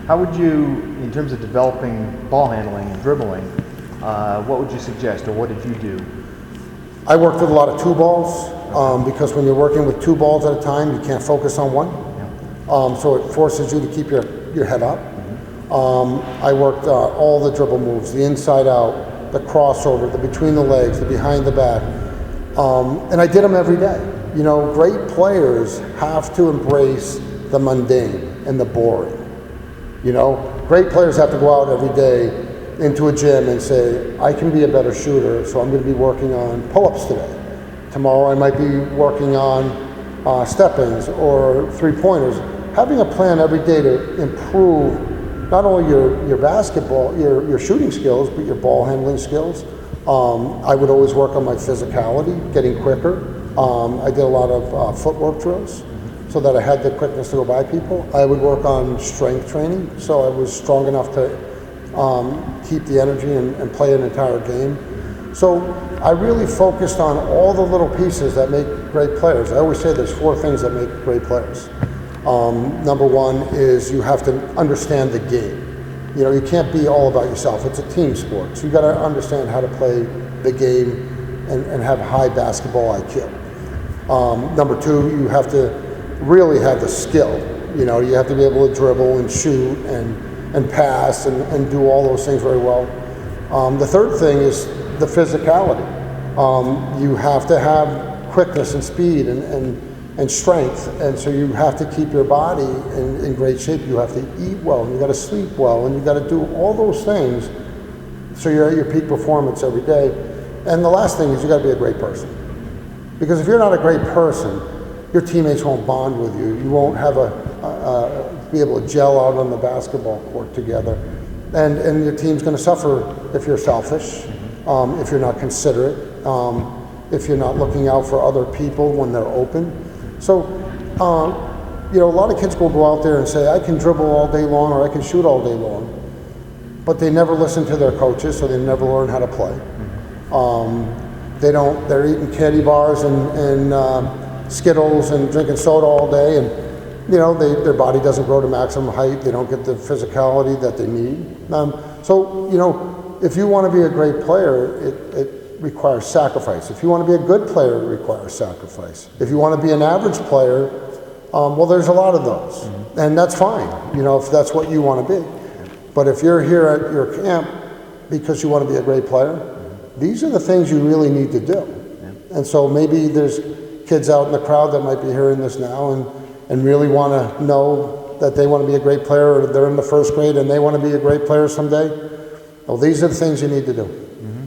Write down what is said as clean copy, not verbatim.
How would you, in terms of developing ball handling and dribbling, what would you suggest, or what did you do? I worked with a lot of two balls because when you're working with two balls at a time, you can't focus on one. So it forces you to keep your head up. I worked all the dribble moves, the inside out, the crossover, the between the legs, the behind the back. And I did them every day. You know, great players have to embrace the mundane and the boring. You know, great players have to go out every day into a gym and say, I can be a better shooter, so I'm going to be working on pull-ups today. Tomorrow I might be working on step-ins or three-pointers. Having a plan every day to improve not only your basketball, your shooting skills, but your ball handling skills. I would always work on my physicality, getting quicker. I did a lot of footwork drills so that I had the quickness to go by people. I would work on strength training, so I was strong enough to keep the energy and play an entire game. So I really focused on all the little pieces that make great players. I always say there's 4 things that make great players. Number 1 is you have to understand the game. You know, you can't be all about yourself. It's a team sport. So you got to understand how to play the game and have high basketball IQ. Number 2, you have to really have the skill. You know, you have to be able to dribble and shoot and pass and do all those things very well. The third thing is the physicality. You have to have quickness and speed and strength, and so you have to keep your body in great shape. You have to eat well, and you got to sleep well, and you got to do all those things so you're at your peak performance every day. And the last thing is you got to be a great person, because if you're not a great person, your teammates won't bond with you. You won't have be able to gel out on the basketball court together, and your team's going to suffer if you're selfish, if you're not considerate, if you're not looking out for other people when they're open. So, you know, a lot of kids will go out there and say, I can dribble all day long or I can shoot all day long, but they never listen to their coaches, so they never learn how to play. They're eating candy bars and Skittles and drinking soda all day, and you know, their body doesn't grow to maximum height. They don't get the physicality that they need. So, you know, if you want to be a great player, it requires sacrifice. If you want to be a good player, it requires sacrifice. If you want to be an average player, well, there's a lot of those, and that's fine, you know, if that's what you want to be. But if you're here at your camp because you want to be a great player, these are the things you really need to do. And so maybe there's kids out in the crowd that might be hearing this now and really want to know that they want to be a great player, or they're in the first grade and they want to be a great player someday. Well, these are the things you need to do.